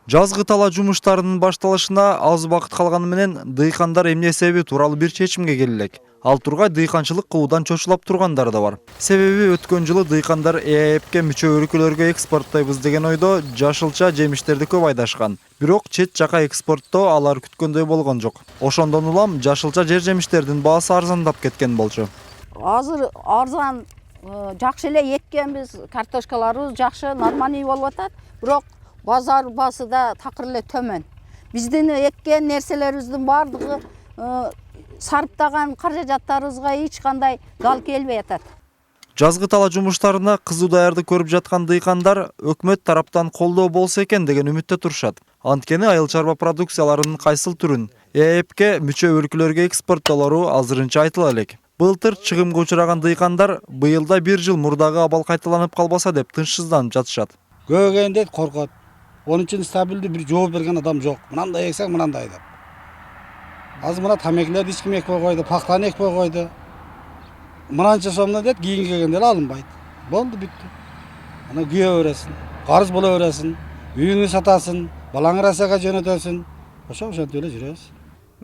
Жазгы тала жумуштарынын башталышына аз убакыт калганы менен дыйкандар эмне себеби тууралуу бир чечимге келе элек. Ал тургай дыйканчылык кылуудан чочулап тургандар да бар. Себеби өткөн жылы дыйкандар ЭЭПке мүчө өлкөлөргө экспорттойбуз деген ойдо жашылча жемиштерди көп айдашкан. Бирок чет жака экспорттоо алар күткөндөй болгон жок. Ошондон улам жашылча жер жемиштердин баасы арзандап кеткен болчу. Азыр арзан жакшы эле эккенбиз, картошкаларыбыз жакшы, нормальный болуп атат. Бирок базар баасы да такыр эле төмөн. Биздин эккен нерселерибиздин бардыгы сарптаган каражаттарыбызга эч кандай дал келбей атат. Жазгы тала жумуштарына кызуу даярдык көрүп жаткан дыйкандар өкмөт тараптан колдоо болсо экен деген үмүттө турушат. Анткени айыл чарба продукцияларынын кайсыл түрүн ЭЭПке мүчө өлкөлөргө экспорттоолору азырынча айтыла элек. Былтыр чыгымга учураган дыйкандар быйылда бир жыл мурдагы абал кайталанып калбаса деп тынчсызданып жатышат. Көбөгөндө коркот. Onun için stabildi bir жооп берген адам жок. Мынандай эксең мынандай деп. Азыр мына тамекилерди эч ким экпей койду, пактаны экпей койду. Мынанча сомдон деп кийин келгендер алынбайт. Болду бүттү. Ана күйө бересиң, карыз боло бересиң, үйүңдү сатасың, балаңы расага жөнөтөсүң. Ошентип эле жүрөбүз.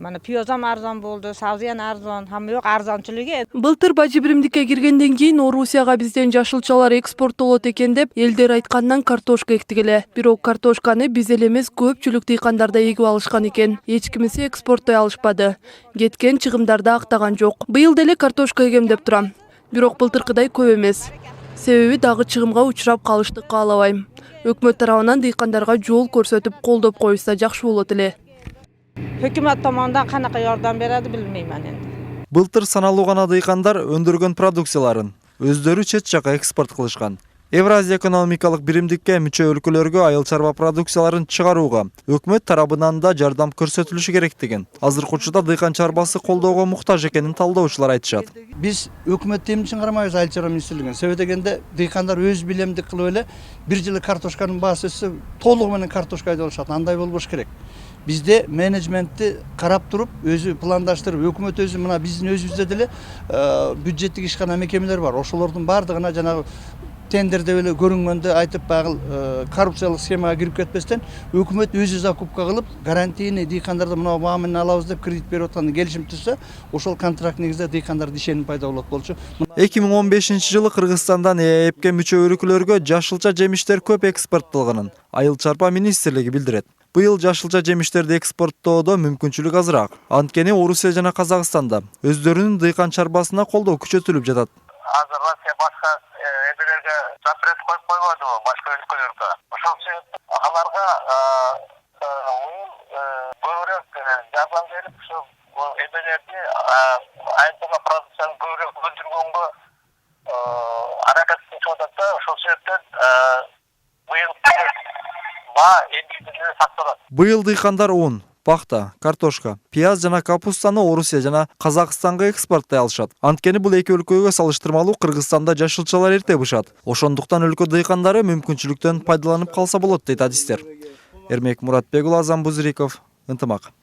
Mana piyozam arzon bo'ldi, savziyan arzon, hamma yo'q arzonchiligi. Былтыр бажы биримдикке киргенден кийин Орусияга бизден жашылчалар экспорттолот экен деп элдер айткандан картошка эктик эле. Бирок картошканы биз эле эмес көпчүлүк дыйкандар да эгип алышкан экен. Эч кимиси экспорттой алышпады. Кеткен чыгымдарды актаган жок. Быйыл деле картошка эгем деп турам. Бирок былтыркыдай көп эмес. Себеби дагы чыгымга учурап калышты каалабайм. Өкмөт тарабынан дыйкандарга жол көрсөтүп колдоп коюшса жакшы болот эле. Hökümet tomonidan qanaqa yordam beradi bilmayman endi. Былтыр саналуу гана дыйкандар өндүргөн продукцияларын өздөрү чет жака экспорт кылышкан. Евразия экономикалык биримдикке мүчө өлкөлөргө айыл чарба продукцияларын чыгарууга өкмөт тарабынан да жардам көрсөтүлүшү керек деген. Азыркы учурда дыйкан чарбасы колдоого муктаж экенин талдоочулар айтышат. Биз өкмөттү эмне үчүн кармайбыз айыл чарба министрлигине? Себеби дегенде дыйкандар өз билемдик кылып эле бир жылы картошканын баасы өссө толугу менен картошка айдап алышат. Андай болбош керек. Bizde menejmentти карап туруп, өзү пландаштырып, өкмөт өзү мына биздин өзүбүздө деле бюджеттик ишкана мекемелер бар. Ошолордун бардыгына жанагы тендерде эле көрүнгөндө айтып багыл коррупциялык схемага кирип кетпестен өкмөт өзү закупка кылып, гарантийный дыйкандардан мына баа менен алабыз деп кредит берип аткан келишим түзсө, ошол контракт негизинде дыйкандардын ишеними пайда болот болчу. 2015-жылы Кыргызстандан ЭЭПке мүчө өлкөлөргө жашылча жемиштер көп экспорттолгонун айыл чарба министрлиги билдирет. Быйыл жашылча жемиштерди экспорттоодо мүмкүнчүлүк азыраак. Анткени Орусия жана Казакстанда өздөрүнүн дыйкан чарбасына колдоо күчөтүлүп жатат. Азыр Россия башка эбелерге запрет коюп койбоду, башка өлкөлөргө. Ошол себептен аларга көбүрөөк жардам берип, ошо эбелерди айыл продукцияны көбүрөөк өндүргөнгө аракет кылып атат да, ошол себептен быйыл Быйыл дыйкандар un, пахта, картошка, пияз жана капустаны Орусия жана Казакстанга экспорттой алышат. Анткени бул эки өлкөгө салыштырмалуу Кыргызстанда жашылчалар эрте бышат. Ошондуктан өлкө дыйкандары мүмкүнчүлүктөн пайдаланып калса болот дейт адистер. Эрмек Муратбек уулу, Азам Бузириков, Ынтымак.